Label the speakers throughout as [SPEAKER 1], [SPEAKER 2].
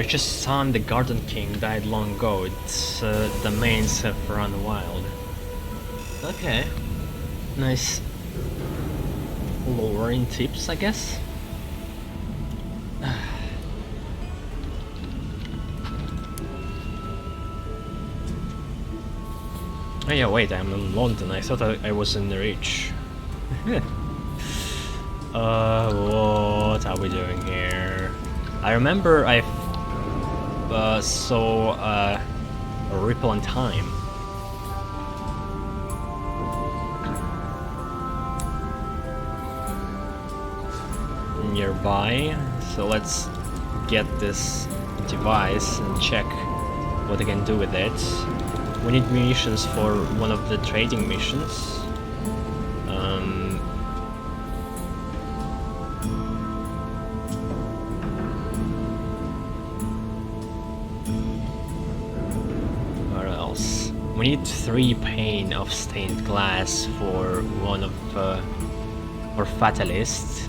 [SPEAKER 1] Rich's son, the Garden King, died long ago. It's the mains have run wild. Okay. Nice lowering tips, I guess. Oh yeah, wait, I'm in London. I thought I was in Reach. What are we doing here? I remember I saw a ripple in time. Nearby, so let's get this device and check what I can do with it. We need munitions for one of the trading missions. What else? We need 3 pane of stained glass for one of for Fatalist.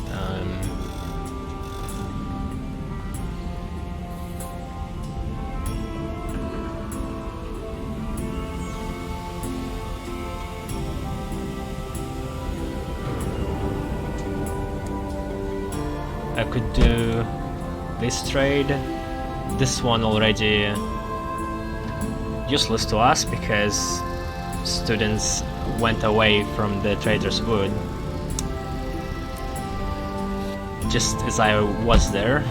[SPEAKER 1] I could do this trade. This one already useless to us because students went away from the Trader's Wood just as I was there.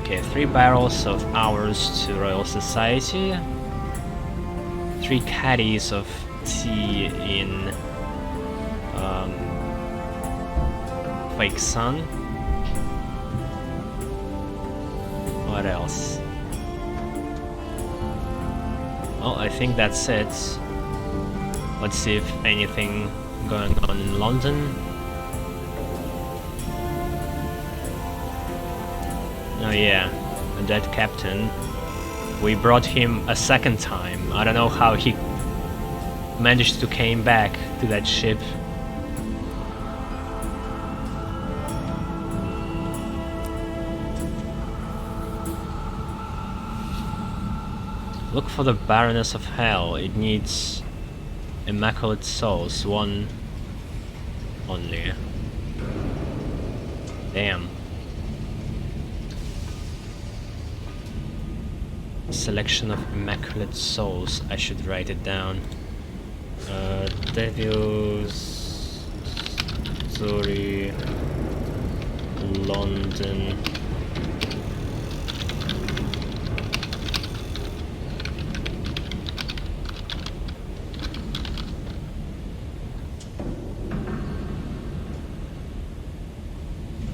[SPEAKER 1] Okay, 3 barrels of ours to Royal Society, 3 caddies of tea in Fake Sun. What else? Well, I think that's it. Let's see if anything going on in London. Oh yeah, a dead captain. We brought him a second time. I don't know how he managed to came back to that ship. Look for the Baroness of Hell. It needs Immaculate Souls, 1 only. Damn. Selection of Immaculate Souls. I should write it down. Devils, Zuri, London.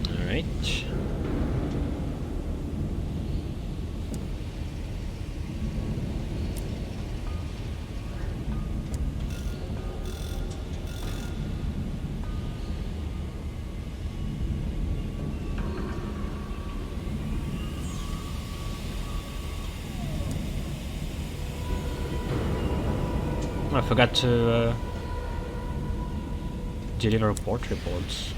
[SPEAKER 1] All right. I forgot to deliver port reports.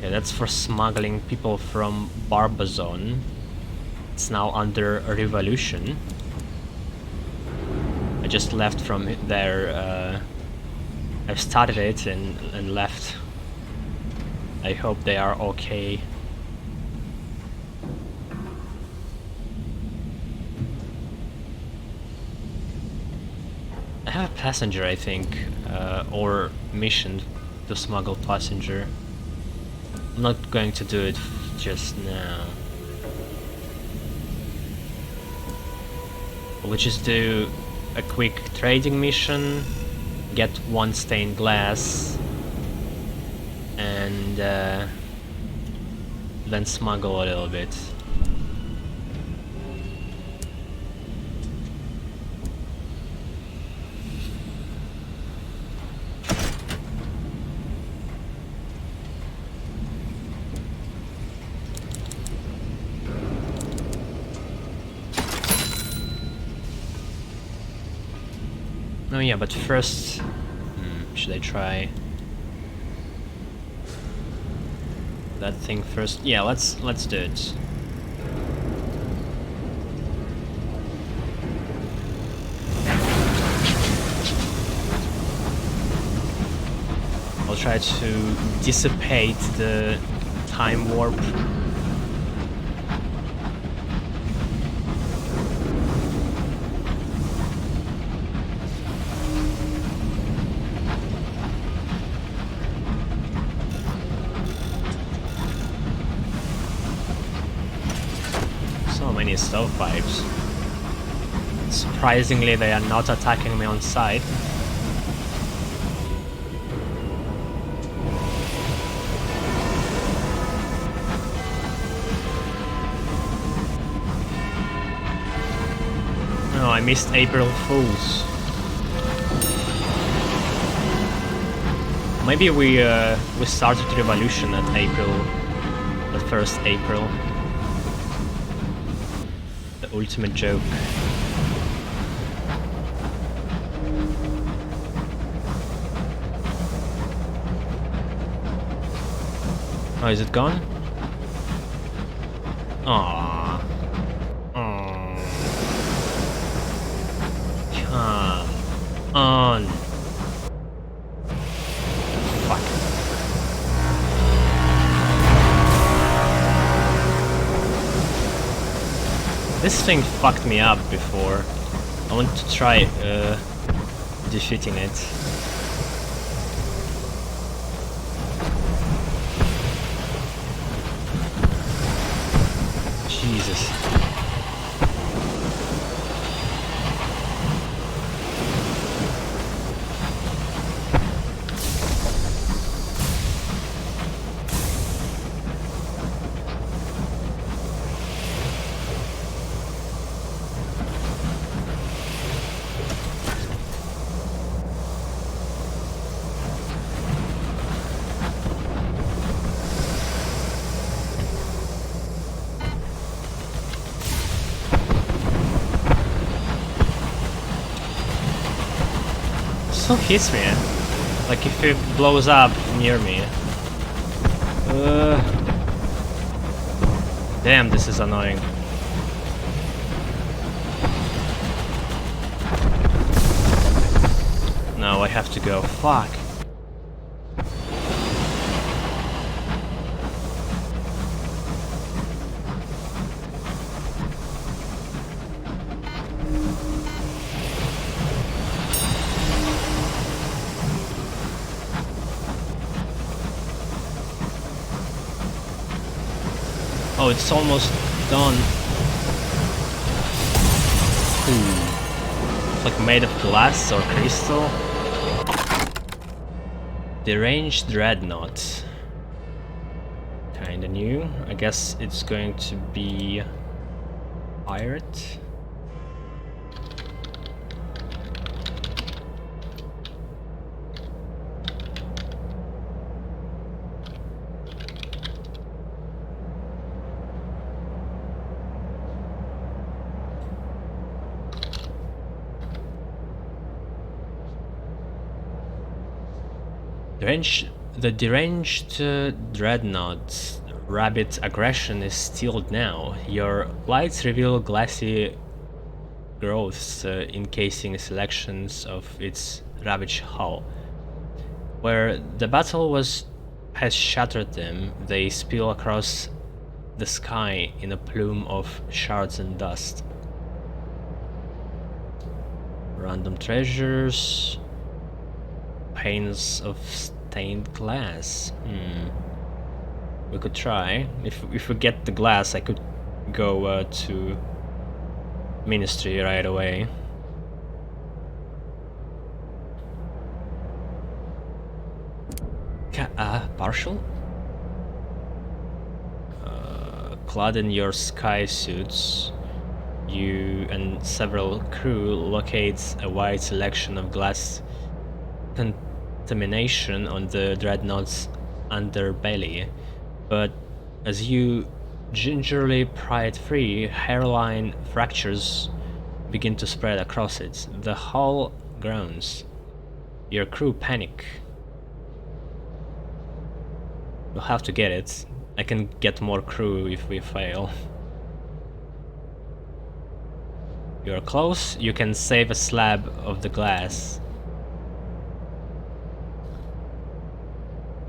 [SPEAKER 1] Yeah, that's for smuggling people from Barbazon. It's now under Revolution. I just left from there. I've started it and left. I hope they are okay. I have a passenger, I think, or mission to smuggle passenger. I'm not going to do it just now. We'll just do a quick trading mission, get 1 stained glass, and then smuggle a little bit. Oh yeah, but first, should I try that thing first? Yeah, let's do it. I'll try to dissipate the time warp. So many stovepipes. Surprisingly, they are not attacking me on sight. No, I missed April Fools. Maybe we started the revolution at April, the 1st April. The ultimate joke. Oh, is it gone? Aww. Aww. Come on. Fuck. This thing fucked me up before. I want to try defeating it. Jesus. So hits me, like if it blows up near me. Damn, this is annoying. No, I have to go. Fuck. Oh, it's almost done. Ooh. It's like made of glass or crystal. Deranged Dreadnought. Kinda new. I guess it's going to be pirate. The deranged Dreadnought Rabbit aggression is stilled now. Your lights reveal glassy growths encasing selections of its ravaged hull. Where the battle has shattered them, they spill across the sky in a plume of shards and dust. Random treasures. Panes of stained glass. We could try. If we get the glass, I could go to Ministry right away. Partial? Clad in your sky suits, you and several crew locate a wide selection of glass contamination on the Dreadnought's underbelly, but as you gingerly pry it free, hairline fractures begin to spread across it. The hull groans. Your crew panic. We'll have to get it. I can get more crew if we fail. You're close, you can save a slab of the glass.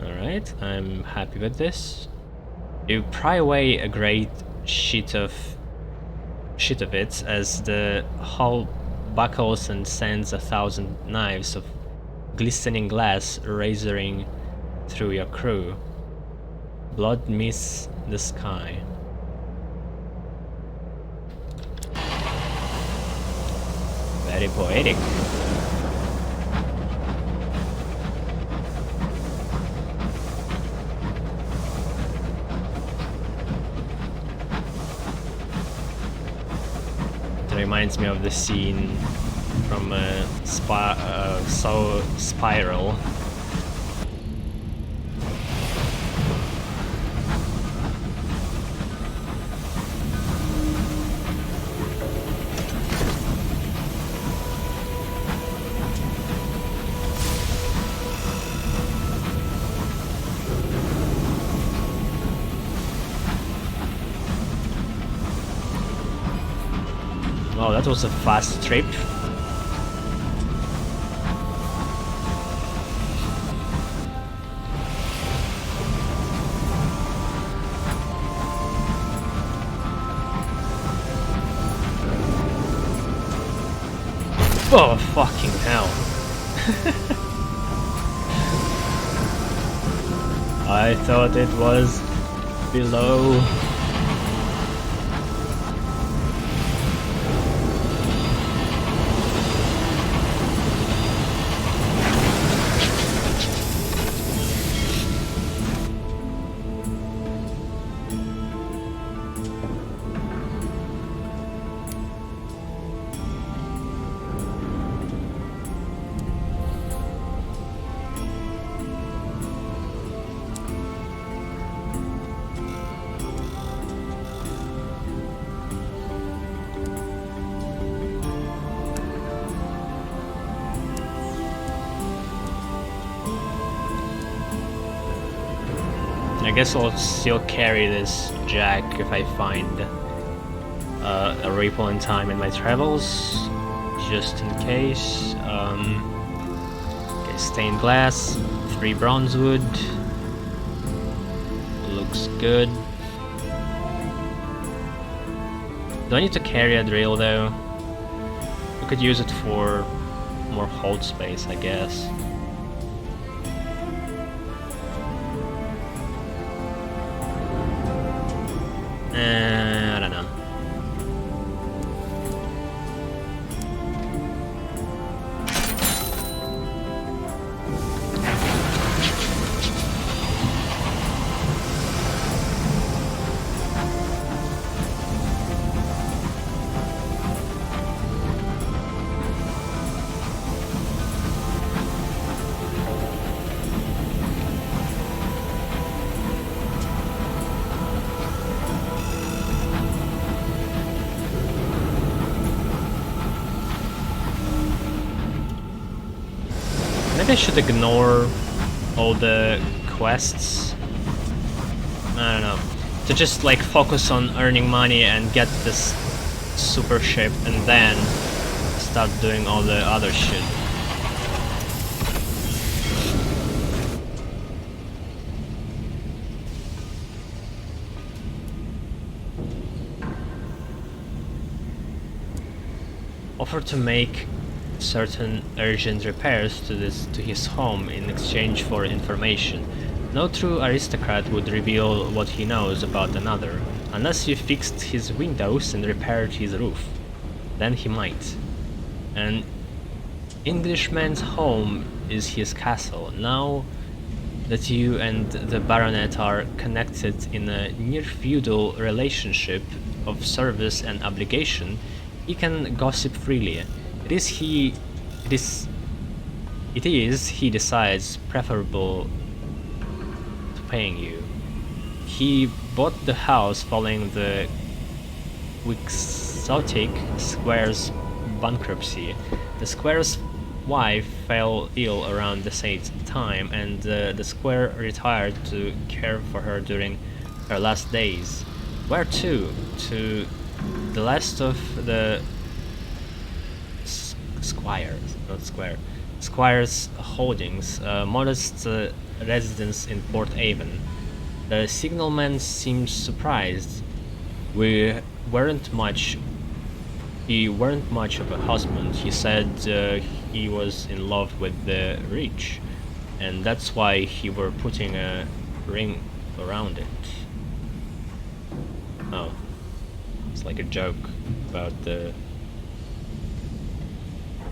[SPEAKER 1] Alright, I'm happy with this. You pry away a great sheet of it as the hull buckles and sends 1,000 knives of glistening glass razoring through your crew. Blood meets the sky. Very poetic. It reminds me of the scene from Spiral. Wow, that was a fast trip. Oh, fucking hell. I thought it was below. I guess I'll still carry this jack if I find a ripple in time in my travels, just in case. Okay, stained glass, 3 bronze wood, looks good. Do I need to carry a drill though? I could use it for more hold space, I guess. I don't know. Maybe I should ignore all the quests. I don't know. To just like focus on earning money and get this super ship and then start doing all the other shit. Offer to make certain urgent repairs to his home in exchange for information. No true aristocrat would reveal what he knows about another, unless you fixed his windows and repaired his roof. Then he might. An Englishman's home is his castle. Now that you and the baronet are connected in a near-feudal relationship of service and obligation, he can gossip freely. It is, he decides, preferable to paying you. He bought the house following the Quixotic Square's bankruptcy. The Square's wife fell ill around the same time, and the square retired to care for her during her last days. Where to? To the last of the squires, not square. Squire's holdings, modest residence in Port Avon. The signalman seemed surprised. We weren't much. He weren't much of a husband. He said he was in love with the rich, and that's why he were putting a ring around it. Oh, it's like a joke about the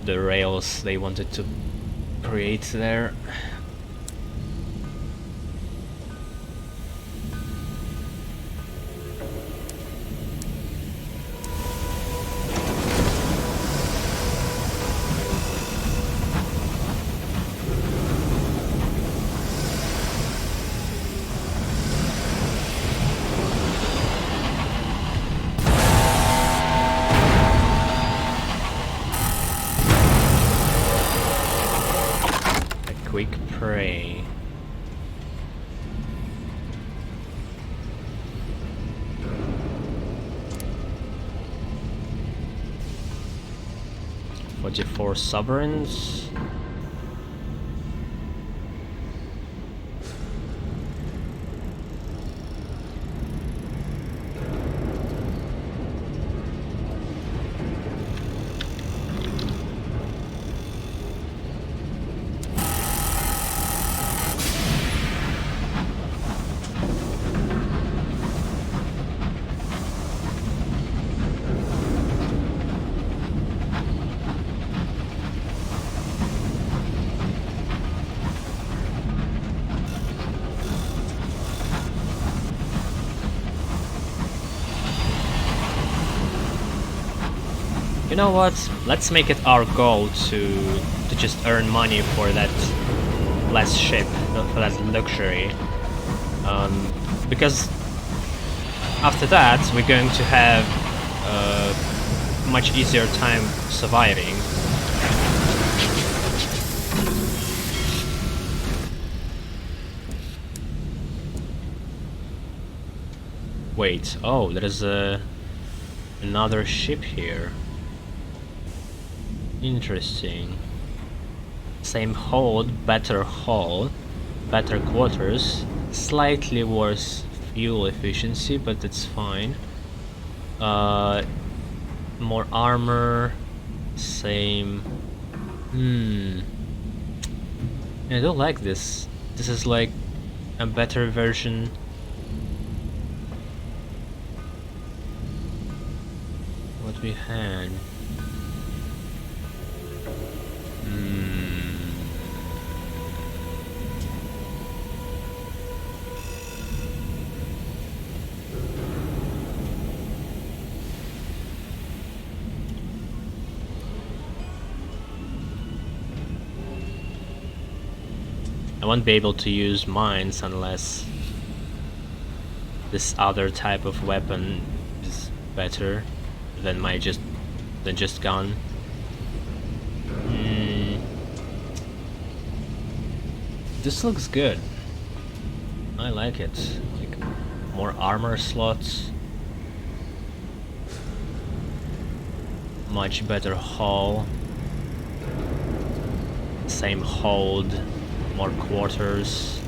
[SPEAKER 1] rails they wanted to create there. Quick prey. "44 sovereigns. You know what? Let's make it our goal to just earn money for that last ship, for that luxury. Because after that we're going to have a much easier time surviving. Wait, oh, there is another ship here. Interesting. Same hold, better hull, better quarters, slightly worse fuel efficiency, but it's fine. More armor, same. I don't like this. This is like a better version. What we had. I won't be able to use mines unless this other type of weapon is better than my just gun. This looks good. I like it. Like more armor slots, much better hull, same hold, more quarters.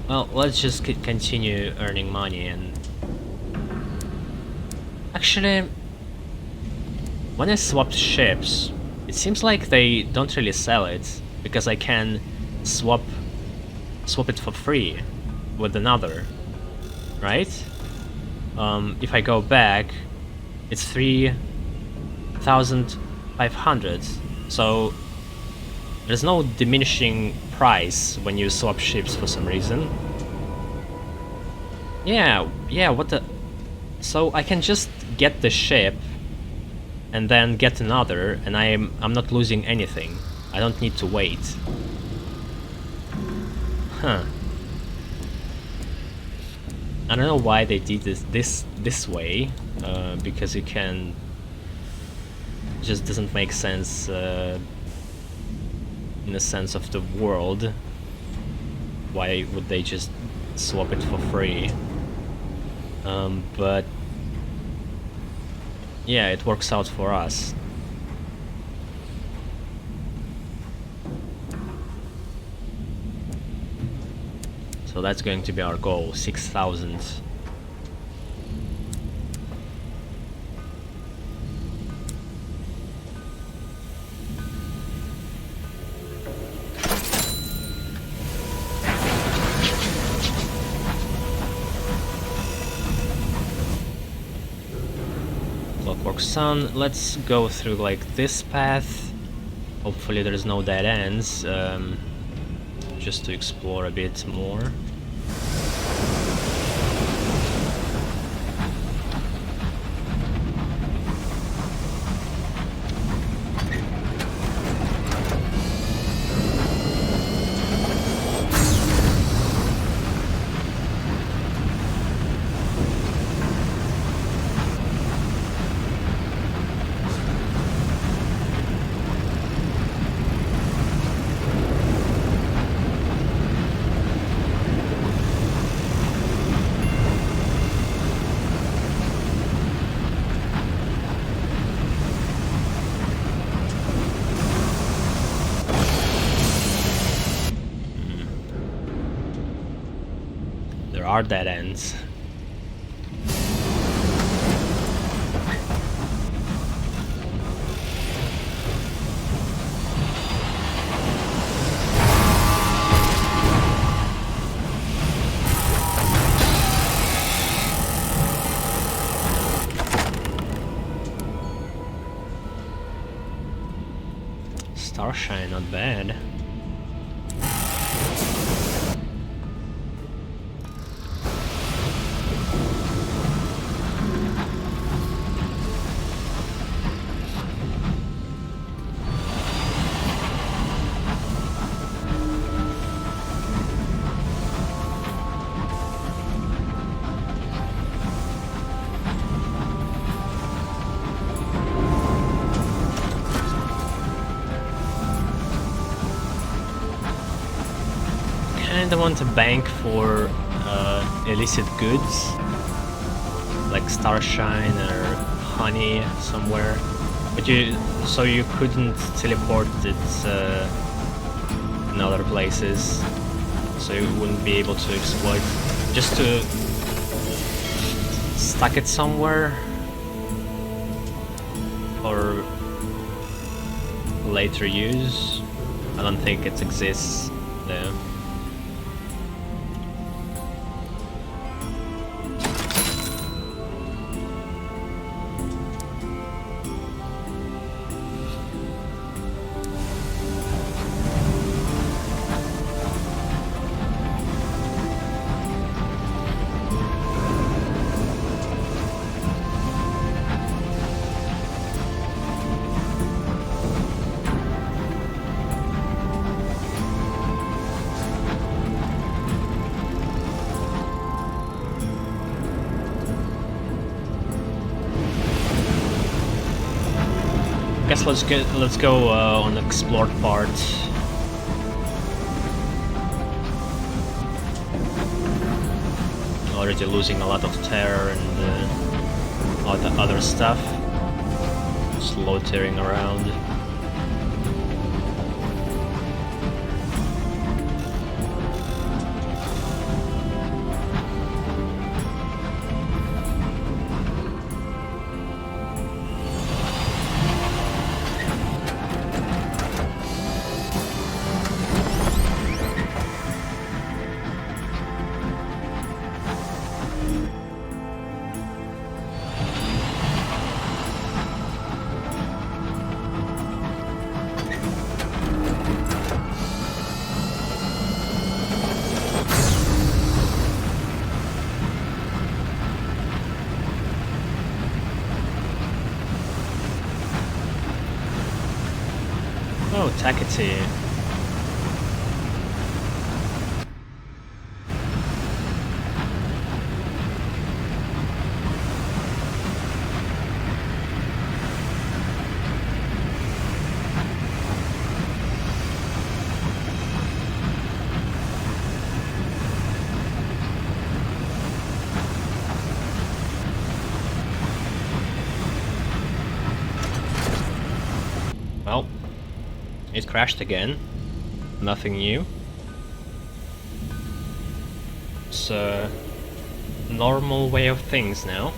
[SPEAKER 1] Well, let's just continue earning money. And actually, when I swapped ships, it seems like they don't really sell it, because I can swap it for free with another, right? If I go back, it's 3,500. So there's no diminishing price when you swap ships for some reason. Yeah, what the... So I can just get the ship and then get another, and I'm not losing anything. I don't need to wait. Huh. I don't know why they did this way, because you can just doesn't make sense in the sense of the world. Why would they just swap it for free? But yeah, it works out for us. So that's going to be our goal, 6,000. Clockwork Sun, let's go through like this path. Hopefully there's no dead ends, just to explore a bit more. There are dead ends. Starshine, not bad. Kinda want a bank for illicit goods, like starshine or honey somewhere, but so you couldn't teleport it in other places, so you wouldn't be able to exploit. Just to stack it somewhere for later use. I don't think it exists there. Guess let's go on the explored part. Already losing a lot of terror and all the other stuff. Slow tearing around. Oh, Takati. Well, it crashed again. Nothing new. It's a normal way of things now.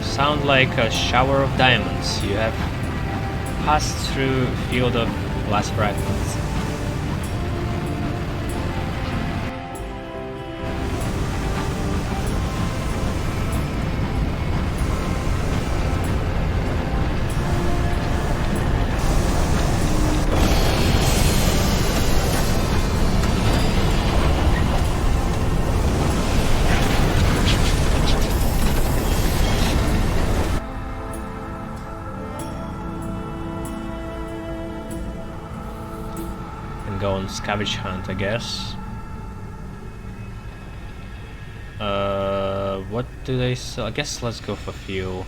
[SPEAKER 1] Sound like a shower of diamonds. You have passed through a field of glass fragments. Go on scavenge hunt, I guess. What do they sell? I guess let's go for fuel.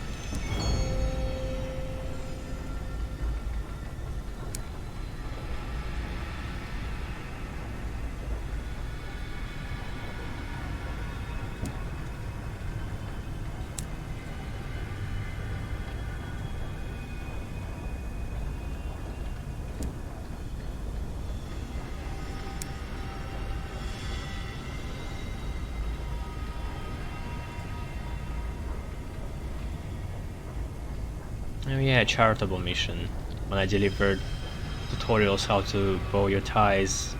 [SPEAKER 1] Oh yeah, charitable mission. When I delivered tutorials how to bow your ties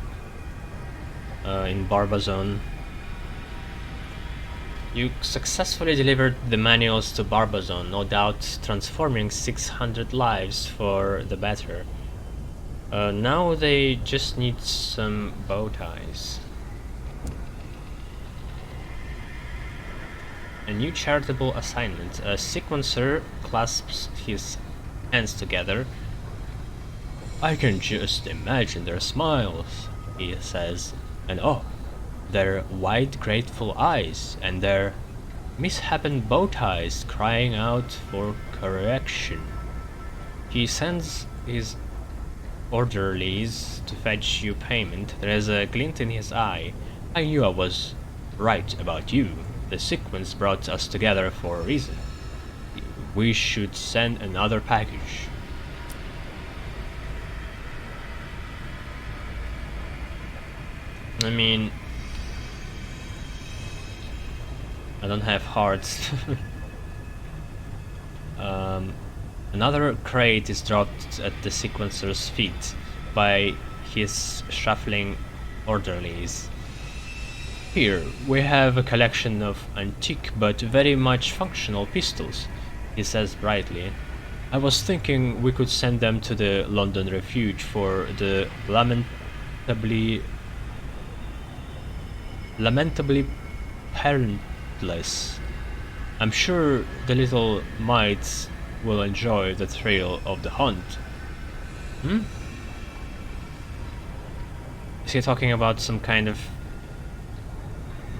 [SPEAKER 1] in Barbazon. You successfully delivered the manuals to Barbazon, no doubt transforming 600 lives for the better. Now they just need some bow ties. A new charitable assignment. A sequencer clasps his hands together. I can just imagine their smiles, he says, and oh, their wide grateful eyes, and their misshapen bow ties crying out for correction. He sends his orderlies to fetch you payment. There is a glint in his eye. I knew I was right about you. The sequence brought us together for a reason. We should send another package. I mean, I don't have hearts. Another crate is dropped at the sequencer's feet by his shuffling orderlies. Here, we have a collection of antique but very much functional pistols, he says brightly. I was thinking we could send them to the London Refuge for the lamentably parentless. I'm sure the little mites will enjoy the thrill of the hunt. Hmm? Is he talking about some kind of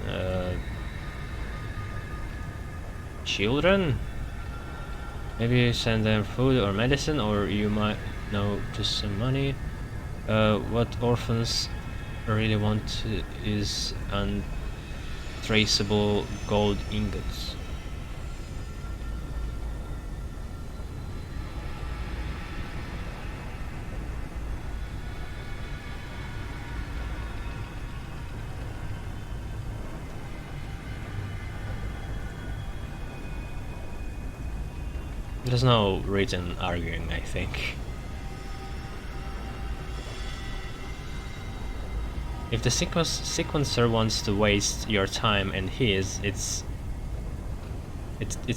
[SPEAKER 1] uh, children? Maybe send them food or medicine, or you might know just some money. What orphans really want is untraceable gold ingots. There's no written arguing, I think. If the sequencer wants to waste your time and his, it's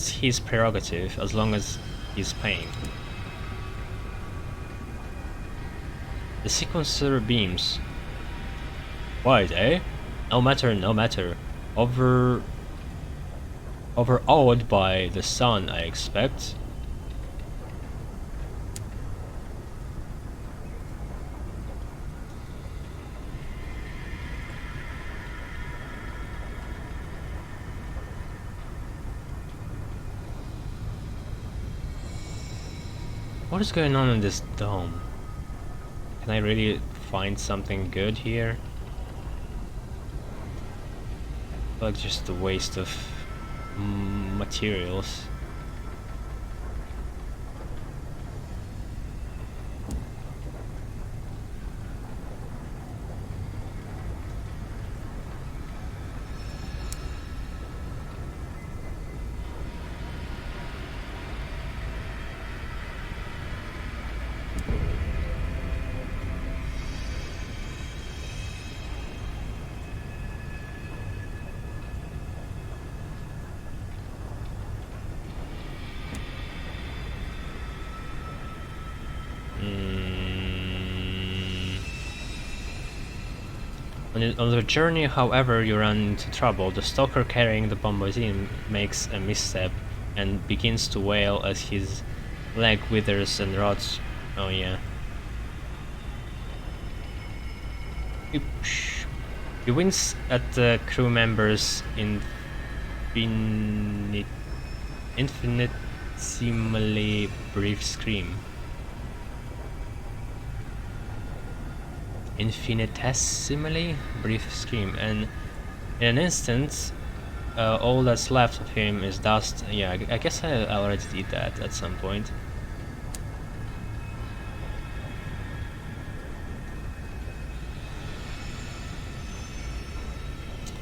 [SPEAKER 1] his prerogative as long as he's paying. The sequencer beams. What, eh? No matter, no matter. Overawed by the sun, I expect. What is going on in this dome? Can I really find something good here? Like just a waste of materials. On the journey, however, you run into trouble. The stalker carrying the bombazine makes a misstep and begins to wail as his leg withers and rots. Oh yeah. Oops. He winks at the crew members infinitesimally brief scream. Infinitesimally brief scream, and in an instant, all that's left of him is dust. Yeah, I guess I already did that at some point.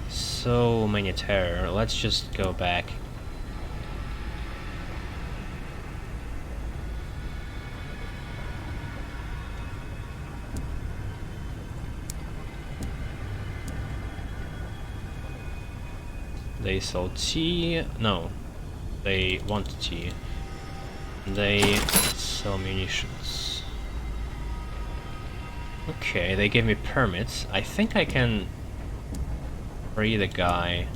[SPEAKER 1] So many terror. Let's just go back. They sold tea. No, they want tea. They sell munitions. Okay, they gave me permits. I think I can free the guy.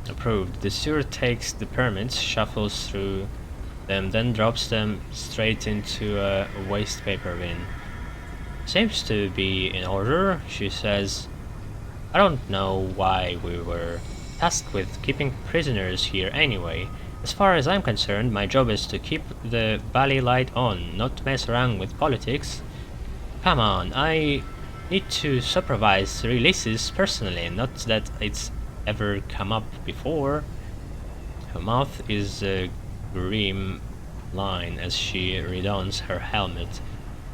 [SPEAKER 1] Approved. The steward takes the permits, shuffles through them, then drops them straight into a waste paper bin. Seems to be in order, she says. I don't know why we were tasked with keeping prisoners here anyway. As far as I'm concerned, my job is to keep the valley light on, not to mess around with politics. Come on, I need to supervise releases personally, not that it's ever come up before. Her mouth is a grim line as she redons her helmet.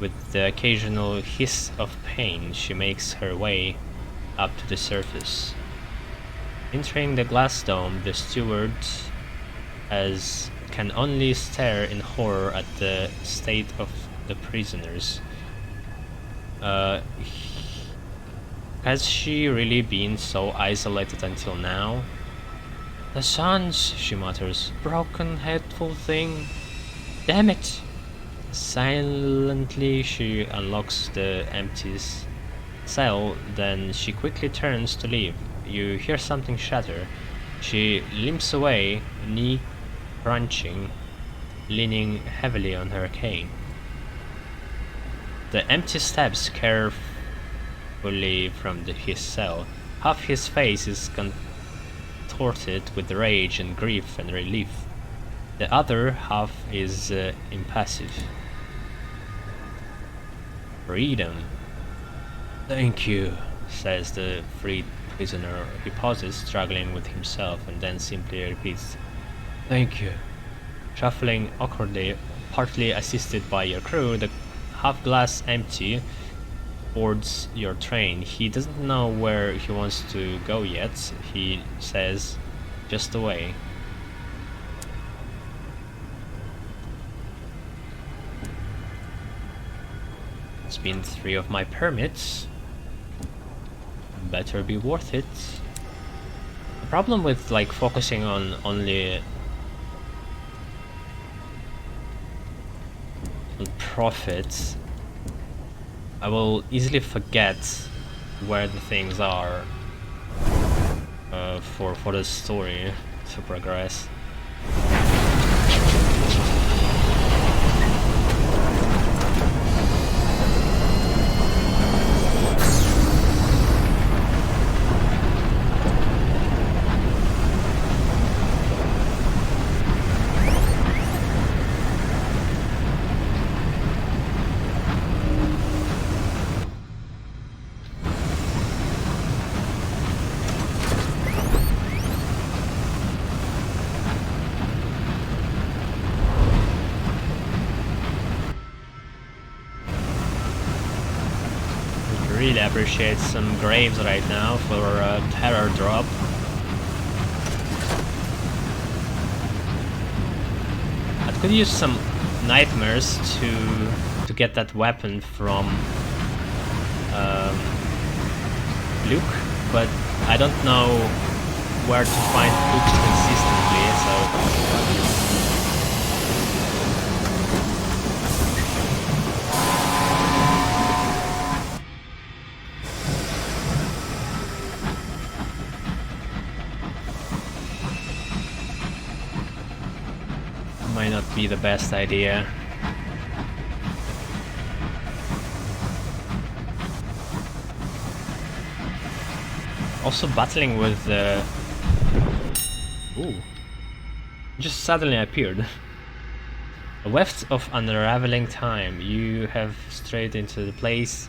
[SPEAKER 1] With the occasional hiss of pain, she makes her way up to the surface. Entering the glass dome, the steward has can only stare in horror at the state of the prisoners. Has she really been so isolated until now? The sons, she mutters. Broken, hateful thing. Damn it! Silently, she unlocks the empty cell, then she quickly turns to leave. You hear something shatter. She limps away, knee crunching, leaning heavily on her cane. The empty steps carefully from his cell. Half his face is contorted with rage and grief and relief. The other half is impassive. Freedom. Thank you, says the freed prisoner. He pauses, struggling with himself, and then simply repeats, Thank you. Shuffling awkwardly, partly assisted by your crew, the half glass empty boards your train. He doesn't know where he wants to go yet. He says, just away. It's been 3 of my permits. Better be worth it. The problem with like focusing on only profits, I will easily forget where the things are for the story to progress. Really appreciate some graves right now for a terror drop. I could use some nightmares to get that weapon from Luke, but I don't know where to find Luke consistently, so might not be the best idea. Also battling with the... Ooh. Just suddenly appeared. A weft of unraveling time. You have strayed into the place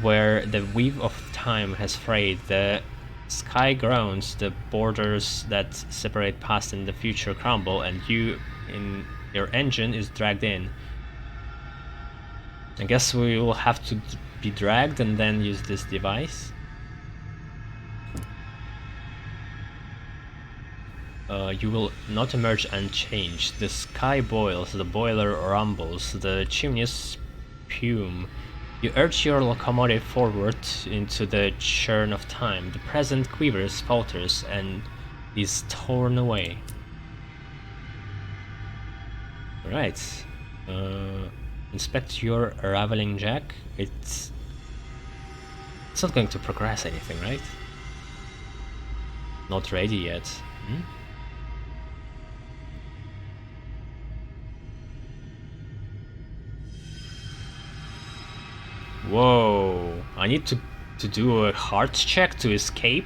[SPEAKER 1] where the weave of time has frayed. The sky groans, the borders that separate past and the future crumble, and you in your engine is dragged in. I guess we will have to be dragged and then use this device. You will not emerge unchanged. The sky boils, the boiler rumbles, the chimneys spume. You urge your locomotive forward into the churn of time. The present quivers, falters, and is torn away. Right. Inspect your raveling jack. It's not going to progress anything, right? Not ready yet. Hmm? Whoa, I need to do a heart check to escape?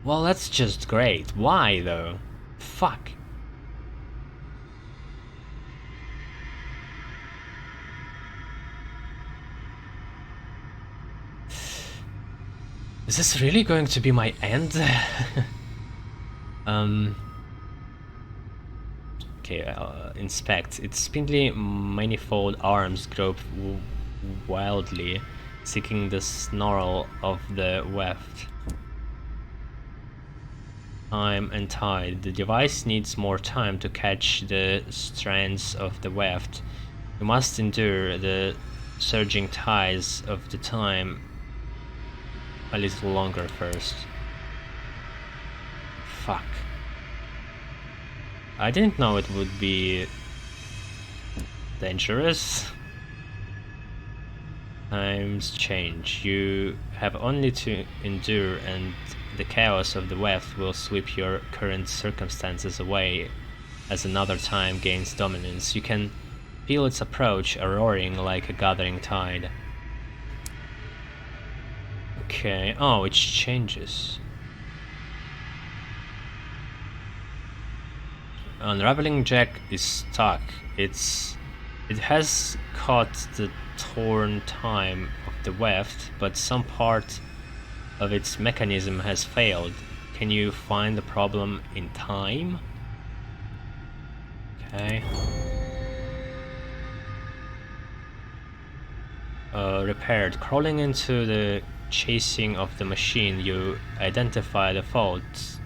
[SPEAKER 1] Well, that's just great. Why, though? Fuck. Is this really going to be my end? Okay, inspect. Its spindly, manifold arms grope wildly, seeking the snarl of the weft. Time and tide. The device needs more time to catch the strands of the weft. You must endure the surging tides of the time a little longer first. Fuck. I didn't know it would be dangerous. Times change. You have only to endure, and the chaos of the weft will sweep your current circumstances away as another time gains dominance. You can feel its approach, roaring like a gathering tide. Okay, oh, it changes. Unraveling Jack is stuck. It has caught the torn time of the weft, but some part of its mechanism has failed. Can you find the problem in time? Okay. Repaired. Crawling into the chasing of the machine, you identify the faults,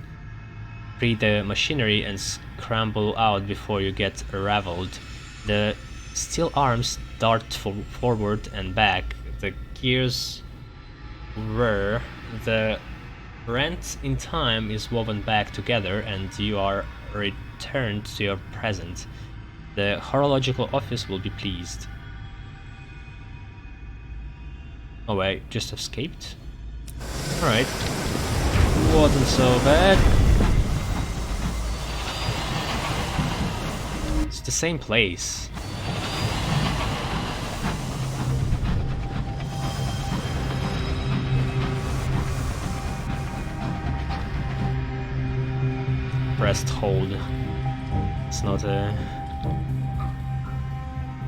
[SPEAKER 1] free the machinery, and scramble out before you get raveled. The steel arms dart forward and back. The gears whir. The rent in time is woven back together, and you are returned to your present. The horological office will be pleased. Oh wait, just escaped? Alright. Wasn't so bad. It's the same place. Pressed hold. It's not a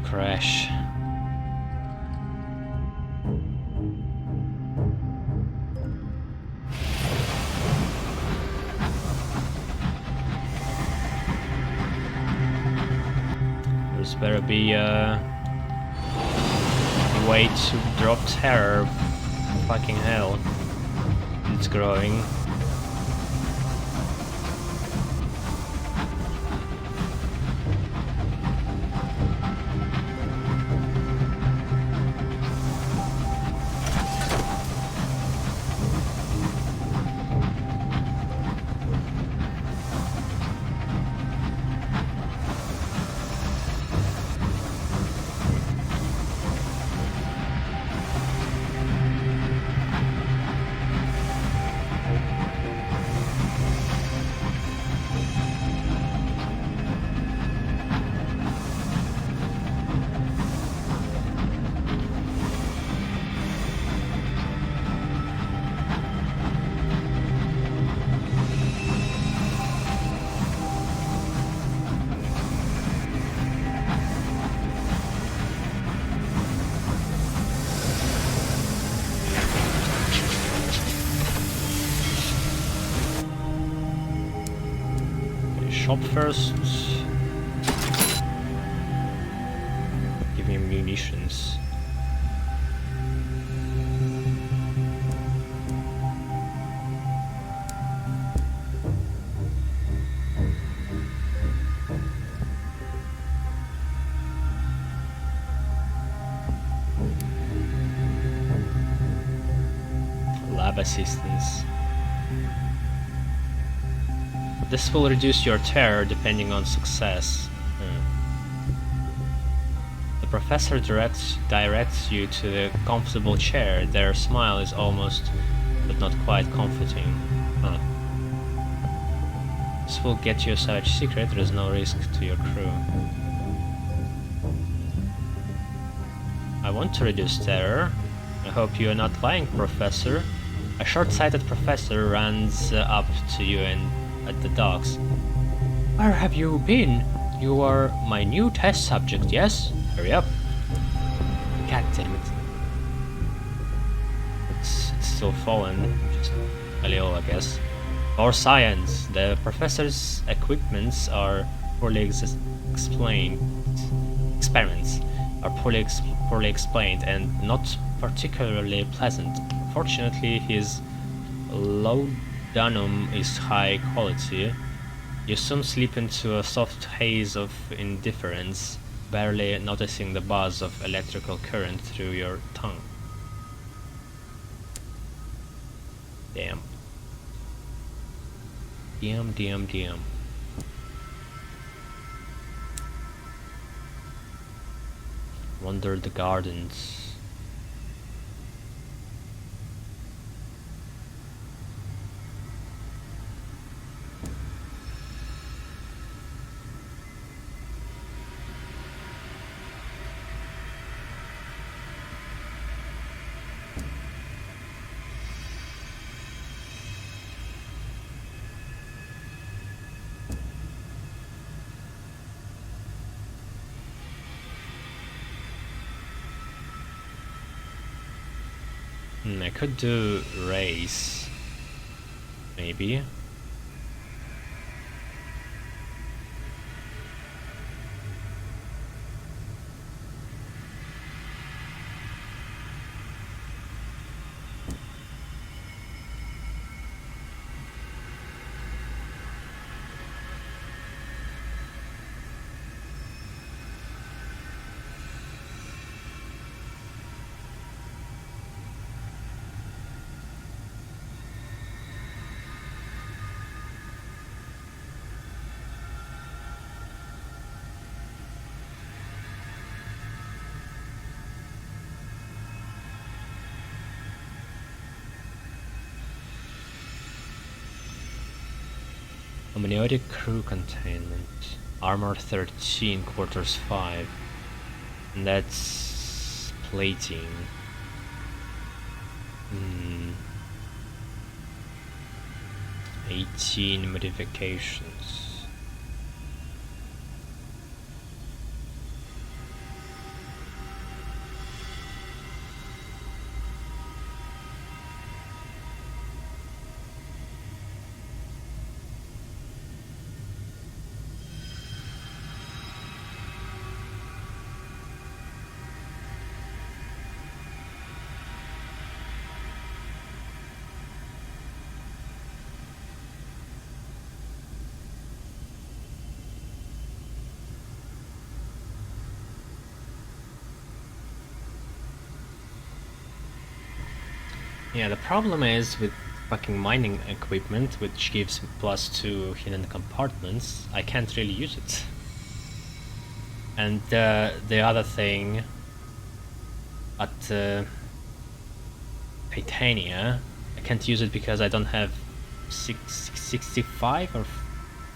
[SPEAKER 1] crash. There's better be a way to drop terror. Fucking hell. It's growing. Shop first. Give me munitions. Lab assistance. This will reduce your terror depending on success. The professor directs you to a comfortable chair. Their smile is almost, but not quite, comforting. This will get you a savage secret. There is no risk to your crew. I want to reduce terror. I hope you are not lying, Professor. A short-sighted professor runs up to you and at the docks. Where have you been? You are my new test subject, yes? Hurry up. God damn it. It's still fallen, just a little, I guess. For science, the professor's equipments are poorly explained. Experiments are poorly poorly explained and not particularly pleasant. Fortunately, his laudanum is high quality. You soon slip into a soft haze of indifference, barely noticing the buzz of electrical current through your tongue. Damn. Damn. Wander the gardens. I could do race, maybe. Amniotic crew containment. Armor 13, quarters 5. And that's plating. 18 modifications. Yeah, the problem is with fucking mining equipment, which gives +2 hidden compartments, I can't really use it. And the other thing, at Titania, I can't use it because I don't have 65 or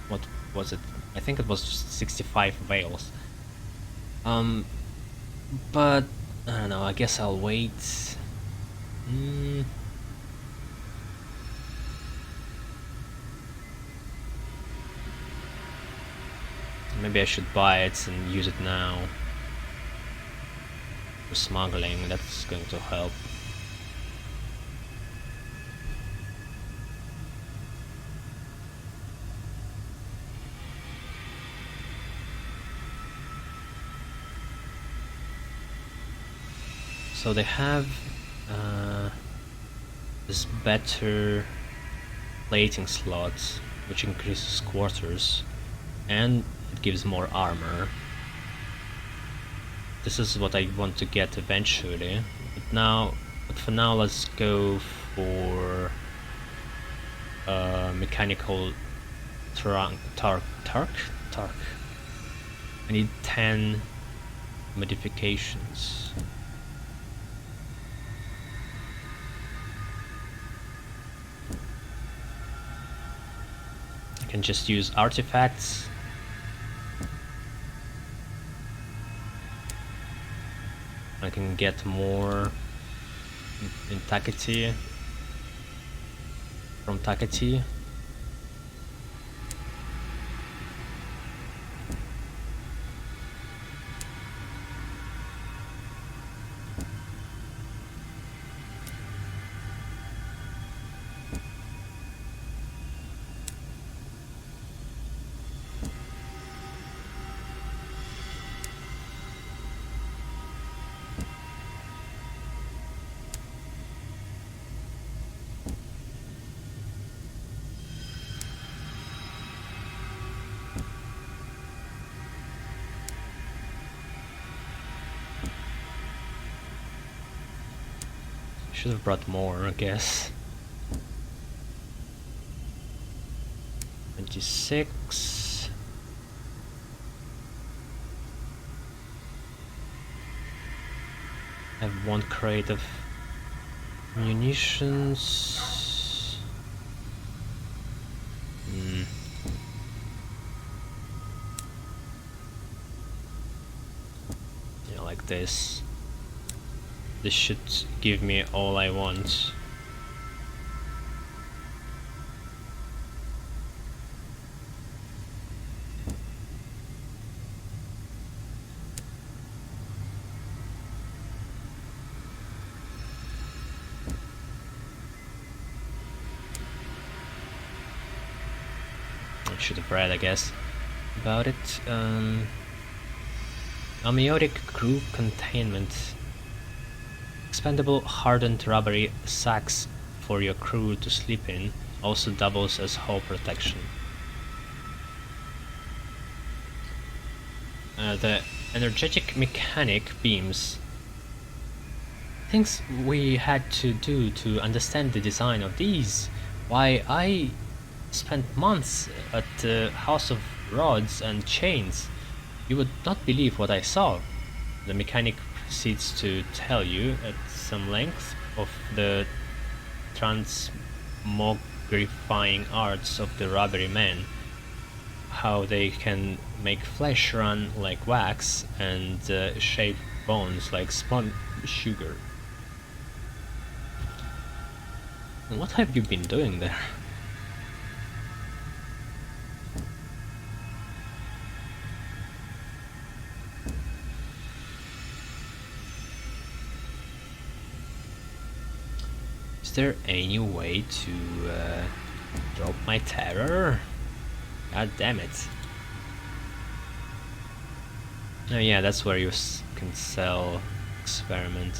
[SPEAKER 1] what was it? I think it was 65 veils. But I don't know, I guess I'll wait. Maybe I should buy it and use it now. For smuggling, that's going to help. So they have this better plating slot, which increases quarters, and it gives more armor. This is what I want to get eventually, but for now let's go for mechanical torque. I need 10 modifications. I can just use artifacts. I can get more in Takati from Takati. Should have brought more, I guess. 26. I have one crate of munitions. Yeah, like this. This should give me all I want. I should have read, I guess, about it. Amniotic crew containment. Expendable hardened rubbery sacks for your crew to sleep in, also doubles as hull protection. The energetic mechanic beams. Things we had to do to understand the design of these. Why, I spent months at the House of Rods and Chains. You would not believe what I saw. The mechanic proceeds to tell you at some length of the transmogrifying arts of the rubbery men, how they can make flesh run like wax and shape bones like spun sugar. And what have you been doing there? Is there any way to drop my terror? God damn it. Oh yeah, that's where you can sell experiment.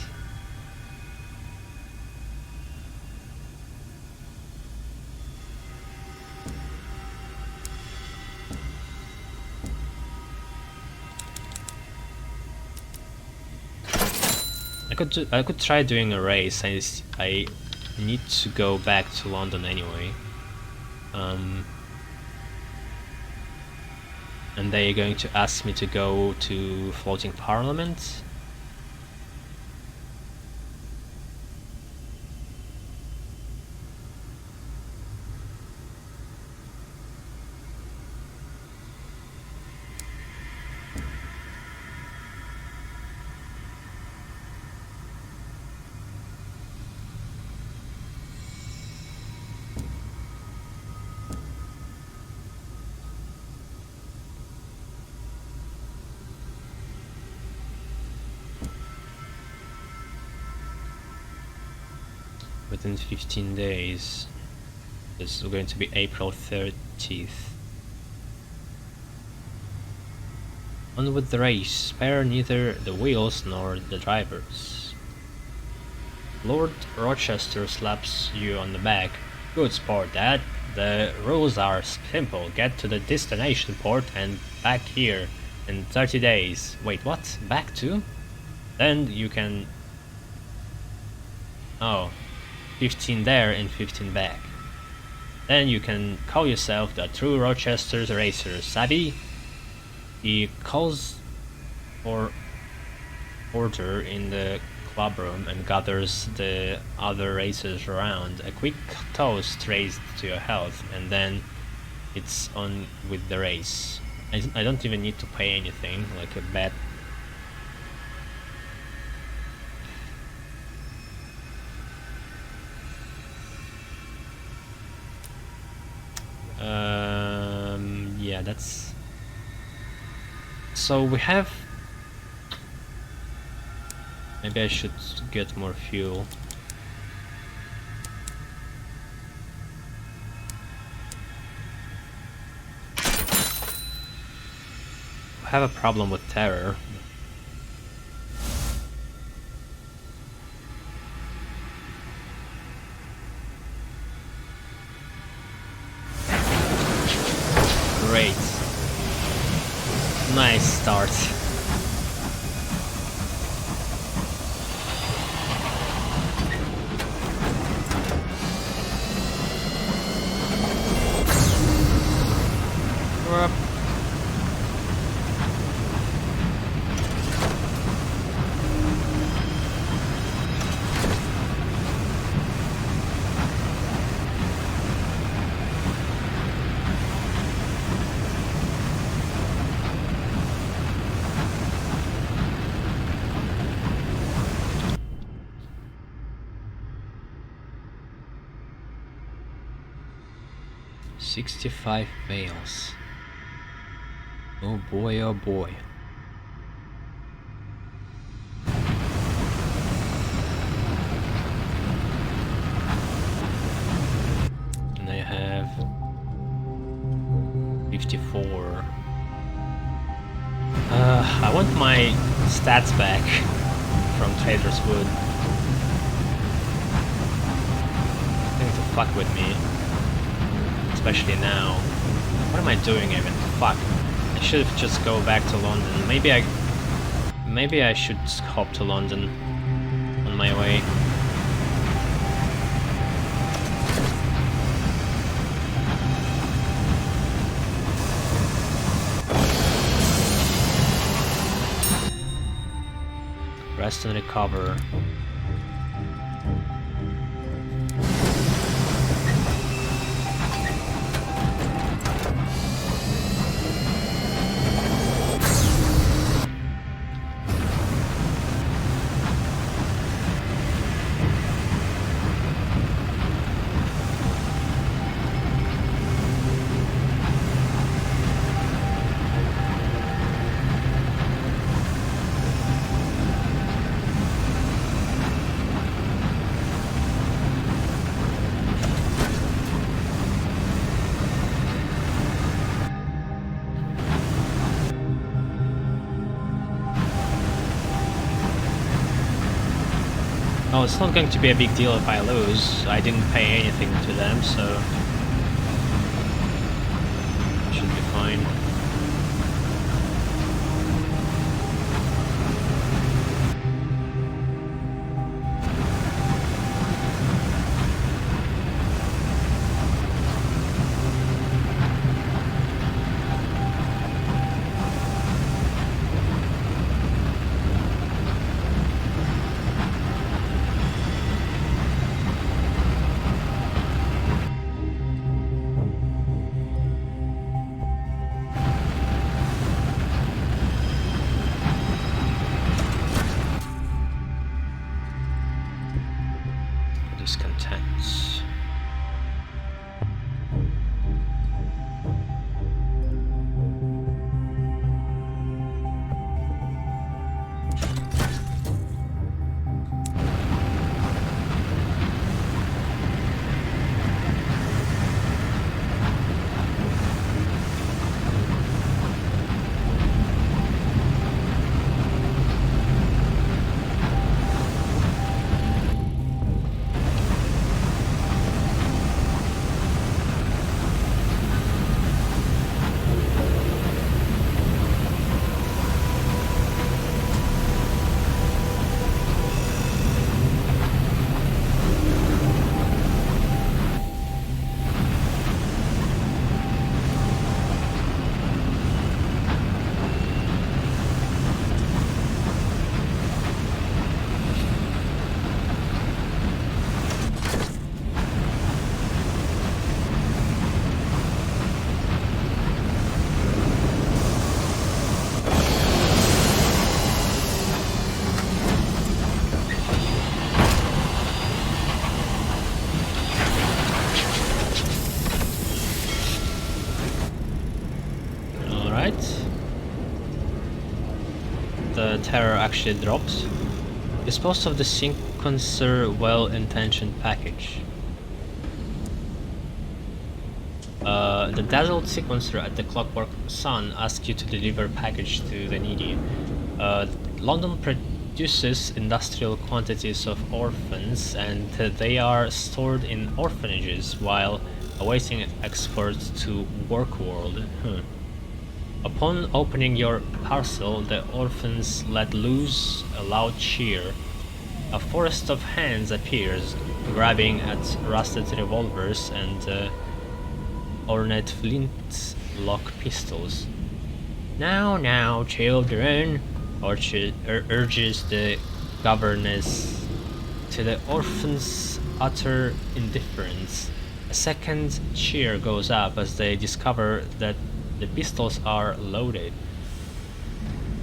[SPEAKER 1] I could try doing a race. I need to go back to London anyway. And they're going to ask me to go to floating parliament. Within 15 days. This is going to be April 30th. On with the race. Spare neither the wheels nor the drivers. Lord Rochester slaps you on the back. Good sport, Dad. The rules are simple. Get to the destination port and back here in 30 days. Wait, what? Back to? Then you can... Oh. 15 there and 15 back. Then you can call yourself the true Rochester's racer, Sabi. He calls for order in the club room and gathers the other racers around. A quick toast raised to your health, and then it's on with the race. I don't even need to pay anything, like a bet. Yeah, that's... So we have... Maybe I should get more fuel. I have a problem with terror. Great. Nice start. 65 bales. Oh boy, oh boy. And I have 54. I want my stats back from Trader's Wood. Going to fuck with me. Especially now. What am I doing even? Fuck. I should just go back to London. Maybe I should hop to London on my way. Rest and recover. Oh, it's not going to be a big deal if I lose. I didn't pay anything to them, so should be fine. Discontents. The terror actually drops. Dispose of the sequencer well-intentioned package. The dazzled sequencer at the Clockwork Sun asks you to deliver package to the needy. London produces industrial quantities of orphans, and they are stored in orphanages while awaiting export to work world. Upon opening your parcel, the orphans let loose a loud cheer. A forest of hands appears, grabbing at rusted revolvers and ornate flintlock pistols. Now, children, urges the governess to the orphans' utter indifference. A second cheer goes up as they discover that the pistols are loaded.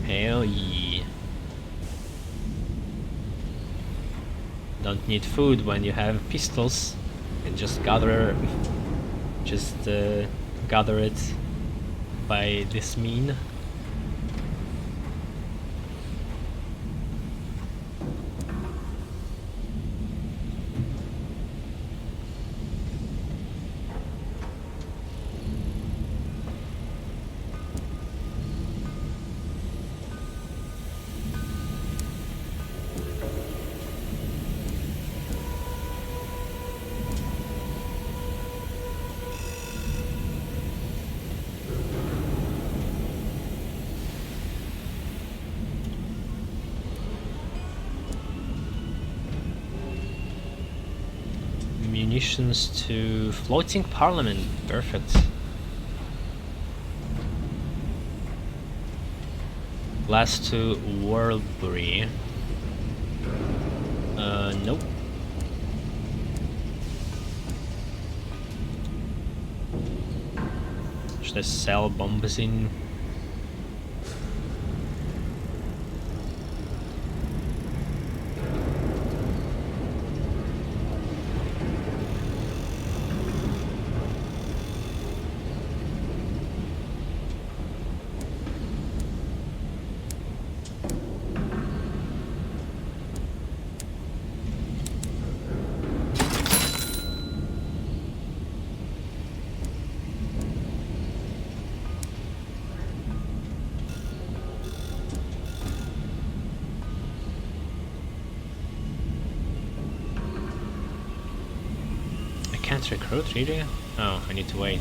[SPEAKER 1] Hell yeah. Don't need food when you have pistols. You can just gather just gather it by this mean. Munitions to floating parliament, perfect. Glass to Warlbury. Nope. Should I sell bombs in? Can't recruit, really? Oh, I need to wait.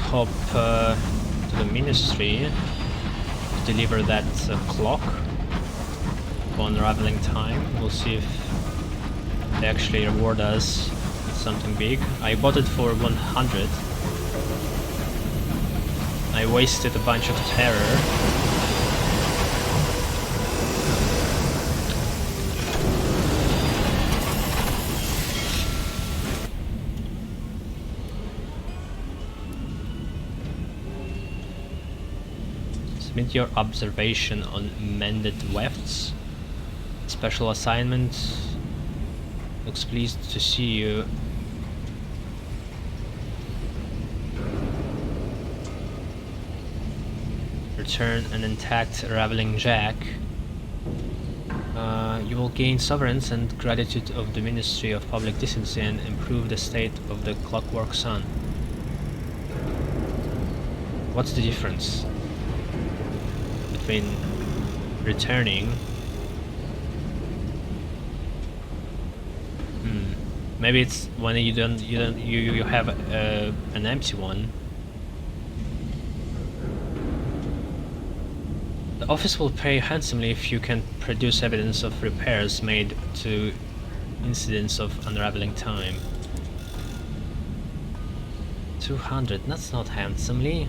[SPEAKER 1] Hop to the ministry to deliver that clock for unraveling time. We'll see if they actually reward us with something big. I bought it for 100. I wasted a bunch of terror. Submit your observation on mended wefts. Special assignment. Looks pleased to see you. Return an intact raveling jack. You will gain sovereigns and gratitude of the Ministry of Public Decency and improve the state of the Clockwork Sun. What's the difference between returning? Maybe it's when you have an empty one. The office will pay handsomely if you can produce evidence of repairs made to incidents of unraveling time. 200, that's not handsomely.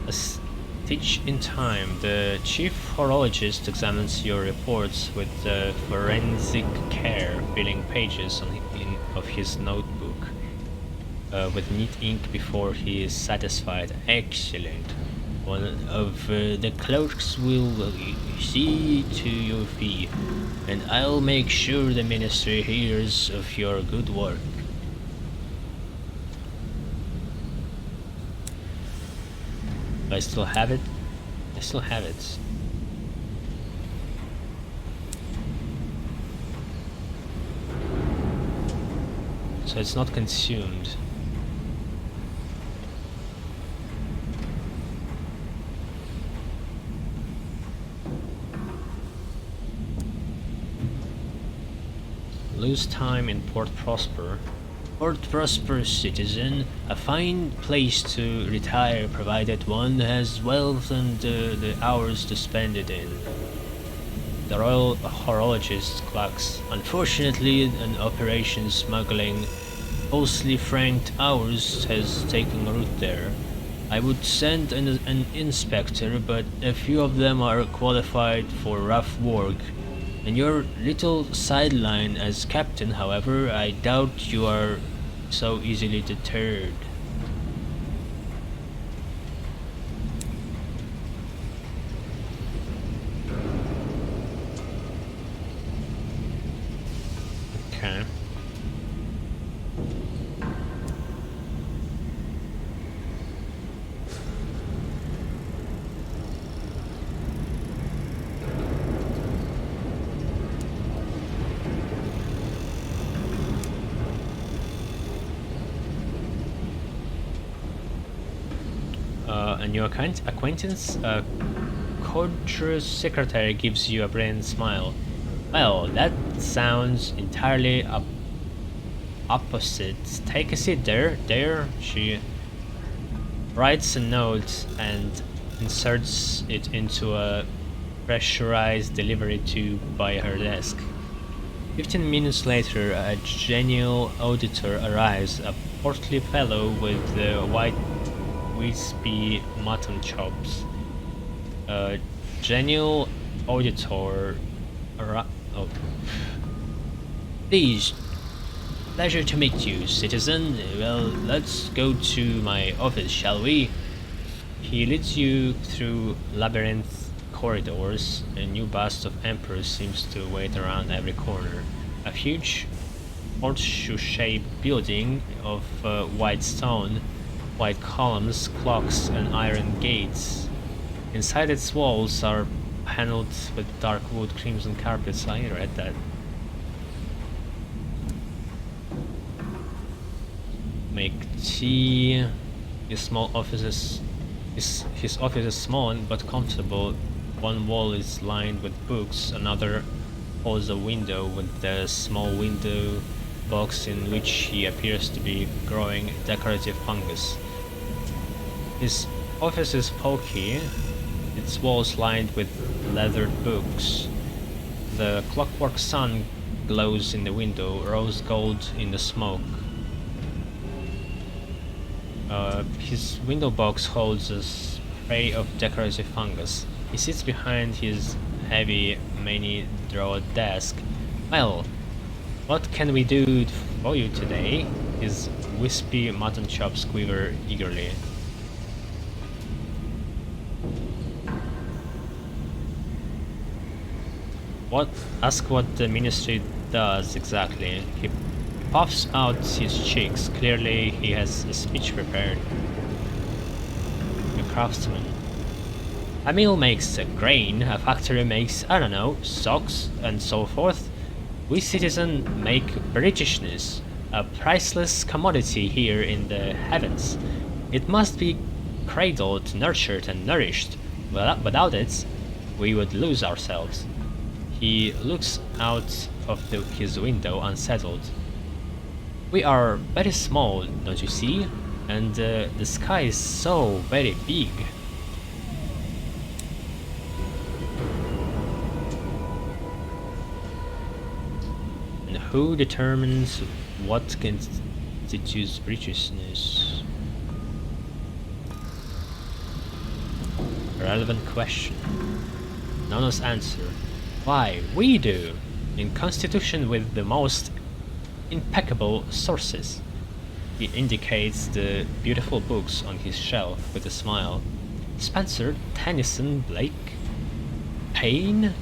[SPEAKER 1] A stitch in time. The chief horologist examines your reports with forensic care, filling pages of his notebook with neat ink before he is satisfied. Excellent. One of the clerks will see to your fee, and I'll make sure the ministry hears of your good work. I still have it? I still have it. So it's not consumed. Lose time in Port Prosper. Port Prosper, citizen. A fine place to retire provided one has wealth and the hours to spend it in. The Royal Horologist clocks. Unfortunately, an operation smuggling falsely franked hours has taken root there. I would send an inspector, but a few of them are qualified for rough work. And your little sideline as captain, however, I doubt you are so easily deterred. Okay. A new acquaintance? Codra's secretary gives you a brilliant smile. Well, that sounds entirely opposite. Take a seat there. She writes a note and inserts it into a pressurized delivery tube by her desk. 15 minutes later, a genial auditor arrives, a portly fellow with white wispy mutton chops. Genial auditor. Oh. Please, pleasure to meet you, citizen. Well, let's go to my office, shall we? He leads you through labyrinth corridors. A new bust of Emperor seems to wait around every corner. A huge horseshoe-shaped building of white stone, white columns, clocks, and iron gates. Inside its walls are paneled with dark wood crimson carpets. I read that. Make tea. His office is small but comfortable. One wall is lined with books, another holds a window with a small window box in which he appears to be growing decorative fungus. His office is poky, its walls lined with leathered books. The clockwork sun glows in the window, rose gold in the smoke. His window box holds a spray of decorative fungus. He sits behind his heavy, many-drawered desk. Well, what can we do for you today? His wispy mutton chops quiver eagerly. Ask what the ministry does exactly. He puffs out his cheeks. Clearly he has a speech prepared. A craftsman. A mill makes grain, a factory makes, I don't know, socks and so forth. We citizens make Britishness, a priceless commodity here in the heavens. It must be cradled, nurtured and nourished. Without it, we would lose ourselves. He looks out of his window unsettled. We are very small, don't you see? And the sky is so very big. And who determines what constitutes Britishness? Relevant question. Nono's answer. Why, we do, in constitution with the most impeccable sources. He indicates the beautiful books on his shelf with a smile. Spencer, Tennyson, Blake, Paine?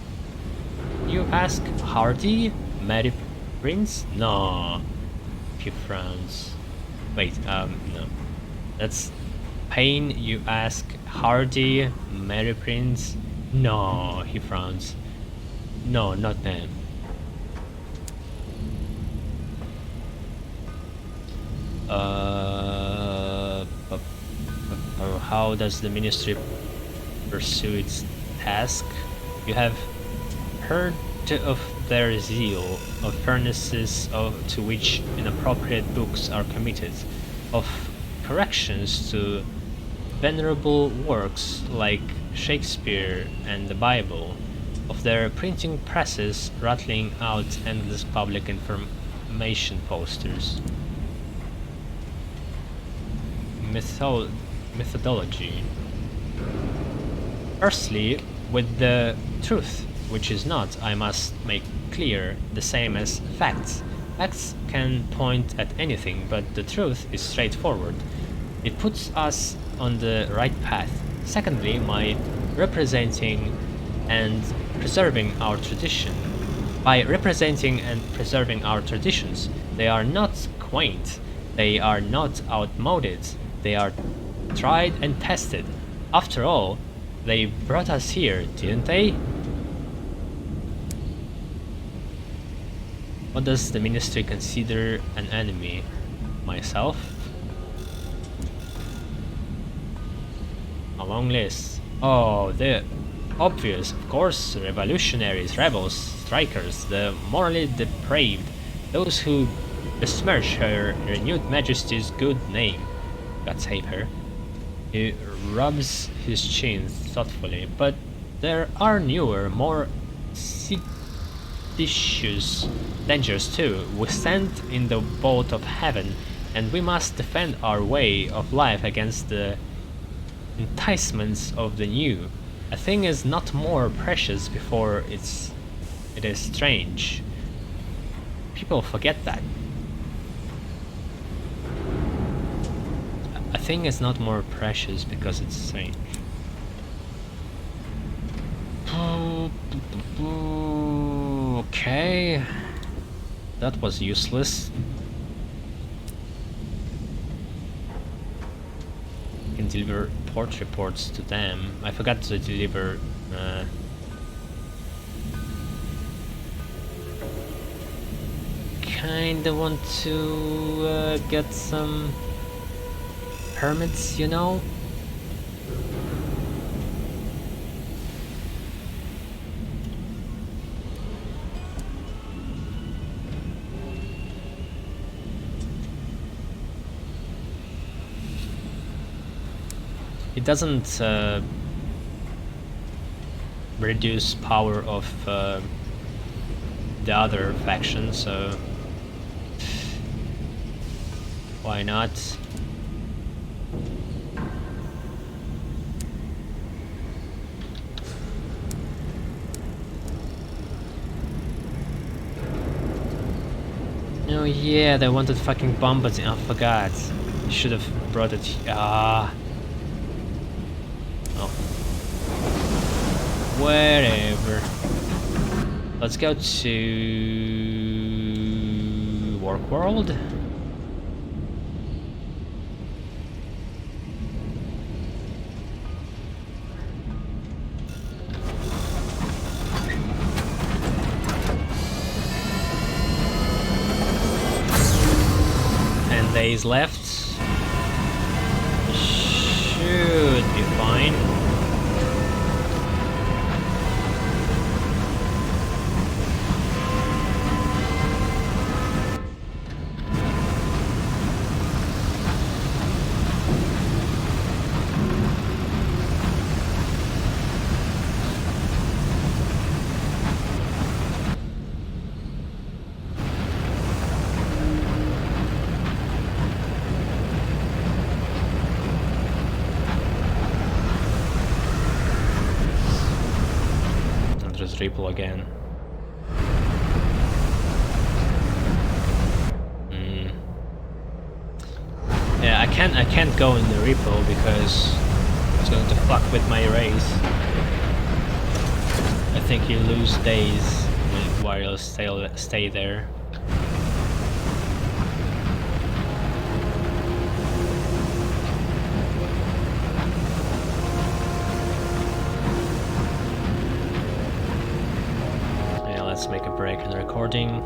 [SPEAKER 1] You ask Hardy, Mary Prince? No. He frowns. Wait, no. That's Paine, you ask Hardy, Mary Prince? No, he frowns. No, not them. How does the ministry pursue its task? You have heard of their zeal, of furnaces to which inappropriate books are committed, of corrections to venerable works like Shakespeare and the Bible, of their printing presses rattling out endless public information posters. Methodology. Firstly, with the truth, which is not, I must make clear, the same as facts. Facts can point at anything, but the truth is straightforward. It puts us on the right path. Secondly, my representing and preserving our tradition. By representing and preserving our traditions, they are not quaint, they are not outmoded, they are tried and tested. After all, they brought us here, didn't they? What does the ministry consider an enemy? Myself? A long list. Oh, the obvious, of course, revolutionaries, rebels, strikers, the morally depraved, those who besmirch her renewed majesty's good name. God save her. He rubs his chin thoughtfully, but there are newer, more seditious dangers too. We stand in the boat of heaven, and we must defend our way of life against the enticements of the new. A thing is not more precious before it is strange. People forget that. A thing is not more precious because it's strange. Okay. That was useless. You can deliver port reports to them. I forgot to deliver kinda want to get some permits, you know? It doesn't reduce power of the other faction, so why not? Oh yeah, they wanted fucking bombers. I forgot. Should have brought it. Ah. Oh. Whatever. Let's go to Work World. Days left. Should be fine. Triple again. Yeah, I can't go in the repo because it's going to fuck with my race. I think you lose days while you stay there. Let's make a break in the recording.